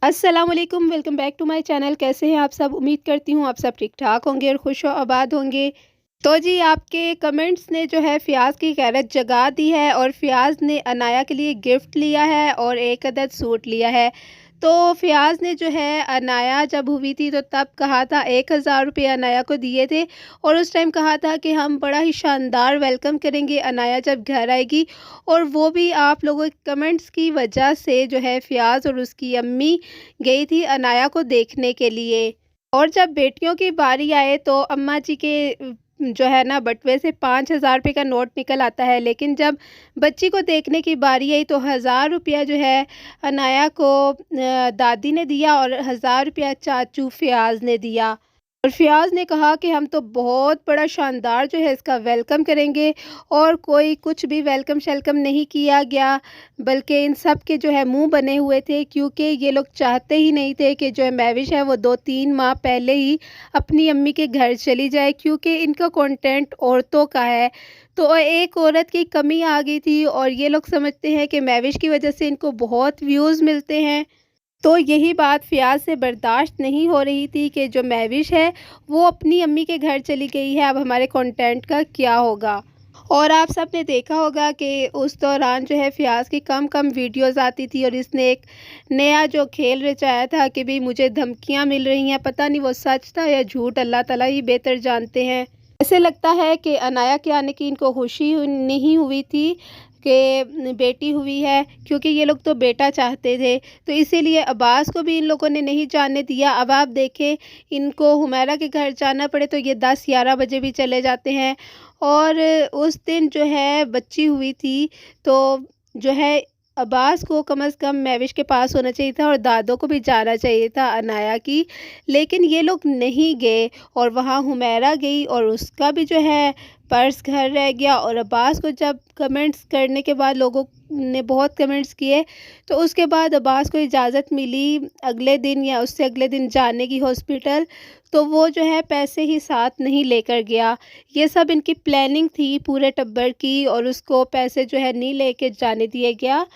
अस्सलाम वालेकुम, welcome back to my channel. कैसे हैं आप सब? उम्मीद करती हूँ आप सब ठीक ठाक होंगे और खुश और आबाद होंगे। तो जी आपके कमेंट्स ने जो है फ़ियाज़ की गैरत जगा दी है और फ़ियाज़ ने अनाया के लिए गिफ्ट लिया है और एक अदद सूट लिया है। तो फ़ियाज़ ने जो है अनाया जब हुई थी तो तब कहा था 1000 रुपये अनाया को दिए थे और उस टाइम कहा था कि हम बड़ा ही शानदार वेलकम करेंगे अनाया जब घर आएगी। और वो भी आप लोगों के कमेंट्स की वजह से जो है फ़ियाज़ और उसकी अम्मी गई थी अनाया को देखने के लिए। और जब बेटियों की बारी आए तो अम्मा जी के जो है ना बटुए से 5000 रुपये का नोट निकल आता है, लेकिन जब बच्ची को देखने की बारी आई तो 1000 रुपया जो है अनाया को दादी ने दिया और 1000 रुपया चाचू फ़ियाज़ ने दिया। और फ़ियाज़ ने कहा कि हम तो बहुत बड़ा शानदार जो है इसका वेलकम करेंगे और कोई कुछ भी वेलकम शेलकम नहीं किया गया, बल्कि इन सब के जो है मुंह बने हुए थे, क्योंकि ये लोग चाहते ही नहीं थे कि जो है महविश है वो 2-3 माह पहले ही अपनी अम्मी के घर चली जाए, क्योंकि इनका कंटेंट औरतों का है। तो एक औरत की कमी आ गई थी और ये लोग समझते हैं कि महविश की वजह से इनको बहुत व्यूज़ मिलते हैं। तो यही बात फ़ियाज़ से बर्दाश्त नहीं हो रही थी कि जो महविश है वो अपनी अम्मी के घर चली गई है, अब हमारे कंटेंट का क्या होगा। और आप सब ने देखा होगा कि उस दौरान जो है फ़ियाज़ की कम कम वीडियोज़ आती थी और इसने एक नया जो खेल रचाया था कि भाई मुझे धमकियां मिल रही हैं, पता नहीं वो सच था या झूठ, अल्लाह ताला ही बेहतर जानते हैं। ऐसे लगता है कि अनाया के आने की इनको खुशी नहीं हुई थी कि बेटी हुई है, क्योंकि ये लोग तो बेटा चाहते थे, तो इसीलिए अब्बास को भी इन लोगों ने नहीं जाने दिया। अब आप देखें इनको हुमैरा के घर जाना पड़े तो ये 10-11 बजे भी चले जाते हैं। और उस दिन जो है बच्ची हुई थी तो जो है अब्बास को कम से कम महविश के पास होना चाहिए था और दादों को भी जाना चाहिए था अनाया की, लेकिन ये लोग नहीं गए और वहाँ हुमैरा गई और उसका भी जो है पर्स घर रह गया। और अब्बास को जब कमेंट्स करने के बाद लोगों ने बहुत कमेंट्स किए तो उसके बाद अब्बास को इजाज़त मिली अगले दिन या उससे अगले दिन जाने की हॉस्पिटल, तो वो जो है पैसे ही साथ नहीं लेकर गया। ये सब इनकी प्लानिंग थी पूरे टब्बर की और उसको पैसे जो है नहीं लेके जाने दिया गया,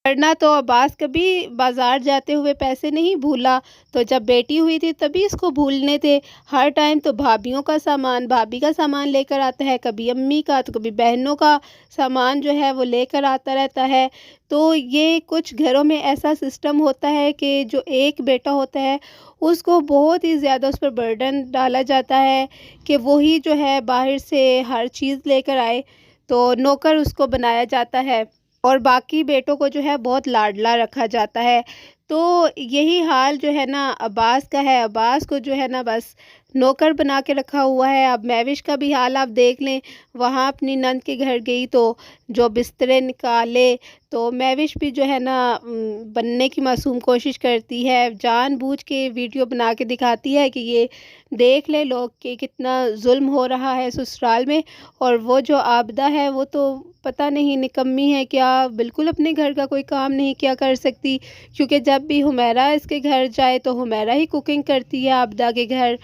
वरना तो अब्बास कभी बाज़ार जाते हुए पैसे नहीं भूला, तो जब बेटी हुई थी तभी इसको भूलने थे। हर टाइम तो भाभी का सामान लेकर आता है, कभी अम्मी का तो कभी बहनों का सामान जो है वो लेकर आता रहता है। तो ये कुछ घरों में ऐसा सिस्टम होता है कि जो एक बेटा होता है उसको बहुत ही ज़्यादा उस पर बर्डन डाला जाता है कि वही जो है बाहर से हर चीज़ लेकर आए, तो नौकर उसको बनाया जाता है और बाकी बेटों को जो है बहुत लाडला रखा जाता है। तो यही हाल जो है ना अब्बास का है, अब्बास को जो है ना बस नौकर बना के रखा हुआ है। अब महविश का भी हाल आप देख लें, वहाँ अपनी नंद के घर गई तो जो बिस्तरे निकाले, तो महविश भी जो है ना बनने की मासूम कोशिश करती है, जानबूझ के वीडियो बना के दिखाती है कि ये देख ले लोग कि कितना जुल्म हो रहा है ससुराल में। और वो जो आबदा है वो तो पता नहीं निकम्मी है क्या, बिल्कुल अपने घर का कोई काम नहीं किया कर सकती, क्योंकि जब भी हुमैरा इसके घर जाए तो हुमैरा ही कुकिंग करती है आबदा के घर।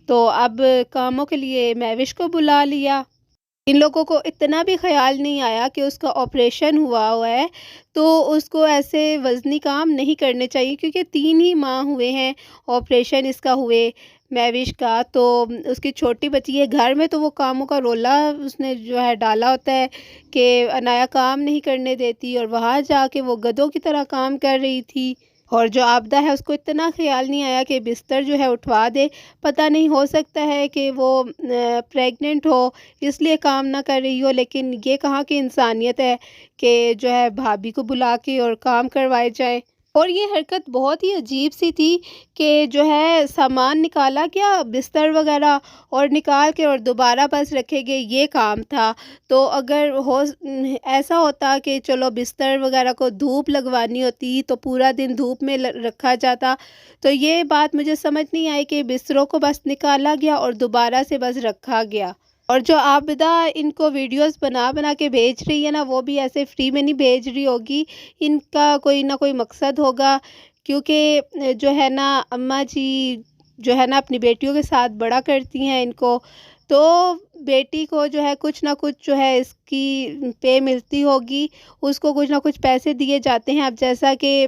तो अब कामों के लिए महविश को बुला लिया। इन लोगों को इतना भी ख़्याल नहीं आया कि उसका ऑपरेशन हुआ है, तो उसको ऐसे वज़नी काम नहीं करने चाहिए, क्योंकि 3 ही माह हुए हैं ऑपरेशन इसका हुए महविश का। तो उसकी छोटी बच्ची है घर में, तो वो कामों का रोला उसने जो है डाला होता है कि अनाया काम नहीं करने देती और वहाँ जाके वो गधों की तरह काम कर रही थी। और जो आबदा है उसको इतना ख़्याल नहीं आया कि बिस्तर जो है उठवा दे, पता नहीं हो सकता है कि वो प्रेग्नेंट हो इसलिए काम ना कर रही हो, लेकिन ये कहाँ की इंसानियत है कि जो है भाभी को बुला के और काम करवाए जाए। और ये हरकत बहुत ही अजीब सी थी कि जो है सामान निकाला गया बिस्तर वगैरह और निकाल के और दोबारा बस रखे गए, ये काम था। तो अगर ऐसा होता कि चलो बिस्तर वगैरह को धूप लगवानी होती तो पूरा दिन धूप में रखा जाता, तो ये बात मुझे समझ नहीं आई कि बिस्तरों को बस निकाला गया और दोबारा से बस रखा गया। और जो आबिदा इनको वीडियोस बना बना के भेज रही है ना, वो भी ऐसे फ्री में नहीं भेज रही होगी, इनका कोई ना कोई मकसद होगा, क्योंकि जो है ना अम्मा जी जो है ना अपनी बेटियों के साथ बड़ा करती हैं इनको, تو بیٹی کو جو ہے کچھ نہ کچھ جو ہے اس کی پے ملتی ہوگی، اس کو کچھ نہ کچھ پیسے دیے جاتے ہیں۔ اب جیسا کہ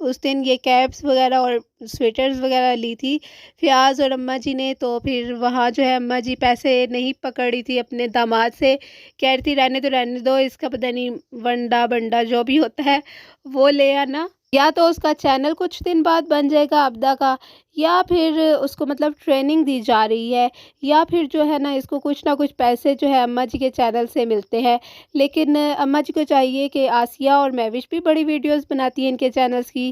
اس دن یہ کیپس وغیرہ اور سویٹرز وغیرہ لی تھی فیاض اور اماں جی نے، تو پھر وہاں جو ہے اماں جی پیسے نہیں پکڑی تھی اپنے داماد سے، کہہ رہی تھی رہنے دو اس کا پتہ نہیں ونڈا بنڈا جو بھی ہوتا ہے وہ لے آنا، یا تو اس کا چینل کچھ دن بعد بن جائے گا ابدا کا، یا پھر اس کو مطلب ٹریننگ دی جا رہی ہے، یا پھر جو ہے نا اس کو کچھ نہ کچھ پیسے جو ہے اماں جی کے چینل سے ملتے ہیں۔ لیکن اماں جی کو چاہیے کہ آسیہ اور مہوش بھی بڑی ویڈیوز بناتی ہیں ان کے چینلز کی،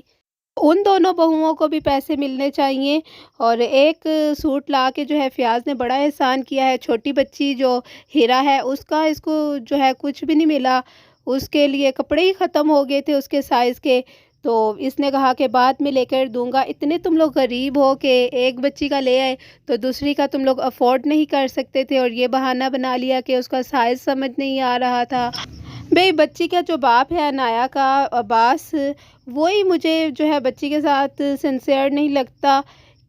ان دونوں بہوؤں کو بھی پیسے ملنے چاہیے۔ اور ایک سوٹ لا کے جو ہے فیاض نے بڑا احسان کیا ہے، چھوٹی بچی جو ہیرا ہے اس کا اس کو جو ہے کچھ بھی نہیں ملا، اس کے لیے کپڑے ہی ختم ہو گئے تھے اس کے سائز کے، تو اس نے کہا کہ بعد میں لے کر دوں گا۔ اتنے تم لوگ غریب ہو کہ ایک بچی کا لے آئے تو دوسری کا تم لوگ افورڈ نہیں کر سکتے تھے، اور یہ بہانہ بنا لیا کہ اس کا سائز سمجھ نہیں آ رہا تھا۔ بھئی بچی کا جو باپ ہے عنایا کا، عباس، وہی مجھے جو ہے بچی کے ساتھ سنسیئر نہیں لگتا،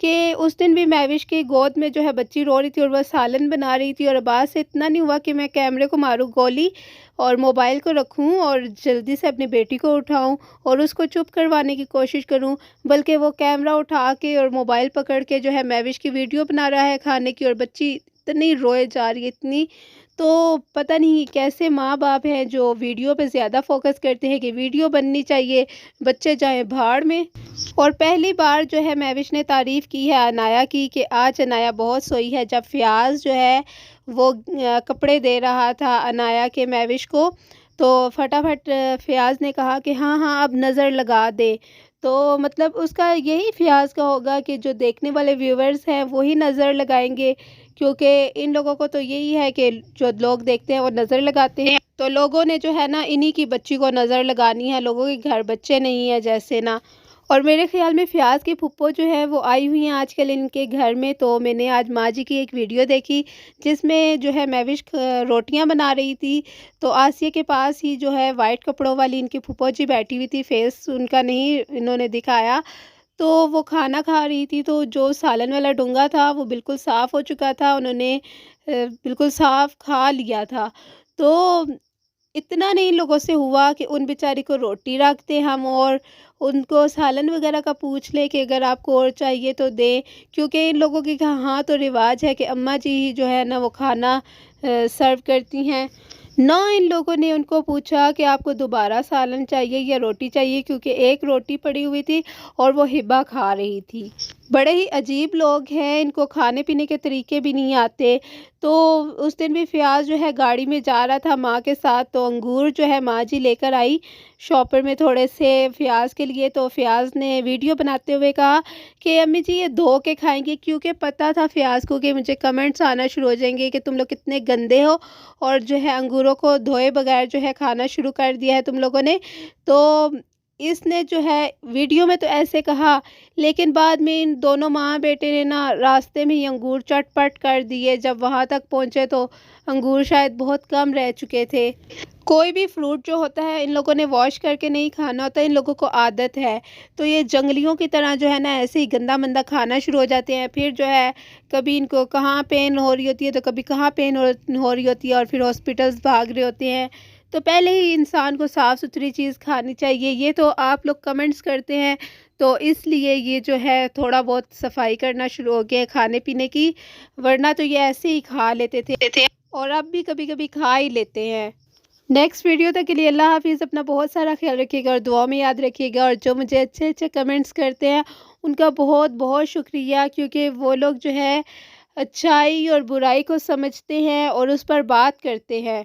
کہ اس دن بھی مہوش کی گود میں جو ہے بچی رو رہی تھی اور وہ سالن بنا رہی تھی، اور عباس سے اتنا نہیں ہوا کہ میں کیمرے کو ماروں گولی اور موبائل کو رکھوں اور جلدی سے اپنی بیٹی کو اٹھاؤں اور اس کو چپ کروانے کی کوشش کروں، بلکہ وہ کیمرہ اٹھا کے اور موبائل پکڑ کے جو ہے مہوش کی ویڈیو بنا رہا ہے کھانے کی، اور بچی اتنی روئے جا رہی ہے اتنی، تو پتہ نہیں کیسے ماں باپ ہیں جو ویڈیو پہ زیادہ فوکس کرتے ہیں کہ ویڈیو بننی چاہیے، بچے جائیں بھاڑ میں۔ اور پہلی بار جو ہے مہوش نے تعریف کی ہے عنایا کی کہ آج عنایا بہت سوئی ہے، جب فیاض جو ہے وہ کپڑے دے رہا تھا عنایا کے مہوش کو، تو فٹافٹ فیاض نے کہا کہ ہاں ہاں اب نظر لگا دے، تو مطلب اس کا یہی فیاض کا ہوگا کہ جو دیکھنے والے ویورز ہیں وہی نظر لگائیں گے، کیونکہ ان لوگوں کو تو یہی ہے کہ جو لوگ دیکھتے ہیں وہ نظر لگاتے ہیں، تو لوگوں نے جو ہے نا انہی کی بچی کو نظر لگانی ہے، لوگوں کے گھر بچے نہیں ہیں جیسے نا۔ اور میرے خیال میں فیاض کی پھپھو جو ہے وہ آئی ہوئی ہیں آج کل ان کے گھر میں، تو میں نے آج ماں جی کی ایک ویڈیو دیکھی جس میں جو ہے مہوش روٹیاں بنا رہی تھی، تو آسیہ کے پاس ہی جو ہے وائٹ کپڑوں والی ان کی پھپھو جی بیٹھی ہوئی تھی، فیس ان کا نہیں انہوں نے دکھایا، تو وہ کھانا کھا رہی تھی، تو جو سالن والا ڈونگا تھا وہ بالکل صاف ہو چکا تھا، انہوں نے بالکل صاف کھا لیا تھا، تو اتنا نہیں لوگوں سے ہوا کہ ان بیچاری کو روٹی رکھتے ہم اور ان کو سالن وغیرہ کا پوچھ لے کہ اگر آپ کو اور چاہیے تو دیں، کیونکہ ان لوگوں کی ہاں تو رواج ہے کہ اماں جی ہی جو ہے نا وہ کھانا سرو کرتی ہیں، نہ ان لوگوں نے ان کو پوچھا کہ آپ کو دوبارہ سالن چاہیے یا روٹی چاہیے، کیونکہ ایک روٹی پڑی ہوئی تھی اور وہ ہبا کھا رہی تھی۔ بڑے ہی عجیب لوگ ہیں، ان کو کھانے پینے کے طریقے بھی نہیں آتے۔ تو اس دن بھی فیاض جو ہے گاڑی میں جا رہا تھا ماں کے ساتھ، تو انگور جو ہے ماں جی لے کر آئی شاپر میں تھوڑے سے فیاض کے لیے، تو فیاض نے ویڈیو بناتے ہوئے کہا کہ امی جی یہ دھو کے کھائیں گے، کیونکہ پتہ تھا فیاض کو کہ مجھے کمنٹس آنا شروع ہو جائیں گے کہ تم لوگ کتنے گندے ہو اور جو ہے انگوروں کو دھوئے بغیر جو ہے کھانا شروع کر دیا ہے تم لوگوں نے، تو اس نے جو ہے ویڈیو میں تو ایسے کہا، لیکن بعد میں ان دونوں ماں بیٹے نے نا راستے میں ہی انگور چٹ پٹ کر دیے، جب وہاں تک پہنچے تو انگور شاید بہت کم رہ چکے تھے۔ کوئی بھی فروٹ جو ہوتا ہے ان لوگوں نے واش کر کے نہیں کھانا ہوتا، ان لوگوں کو عادت ہے، تو یہ جنگلیوں کی طرح جو ہے نا ایسے ہی گندا مندہ کھانا شروع ہو جاتے ہیں، پھر جو ہے کبھی ان کو کہاں پین ہو رہی ہوتی ہے تو کبھی کہاں پین ہو رہی ہوتی ہے، اور پھر ہاسپٹلز بھاگ رہے ہوتے ہیں، تو پہلے ہی انسان کو صاف ستھری چیز کھانی چاہیے۔ یہ تو آپ لوگ کمنٹس کرتے ہیں تو اس لیے یہ جو ہے تھوڑا بہت صفائی کرنا شروع ہو گیا کھانے پینے کی، ورنہ تو یہ ایسے ہی کھا لیتے تھے اور اب بھی کبھی کبھی کھا ہی لیتے ہیں۔ نیکسٹ ویڈیو تک کے لیے اللہ حافظ، اپنا بہت سارا خیال رکھیے گا اور دعا میں یاد رکھیے گا، اور جو مجھے اچھے اچھے کمنٹس کرتے ہیں ان کا بہت بہت شکریہ، کیونکہ وہ لوگ جو ہے اچھائی اور برائی کو سمجھتے ہیں اور اس پر بات کرتے ہیں۔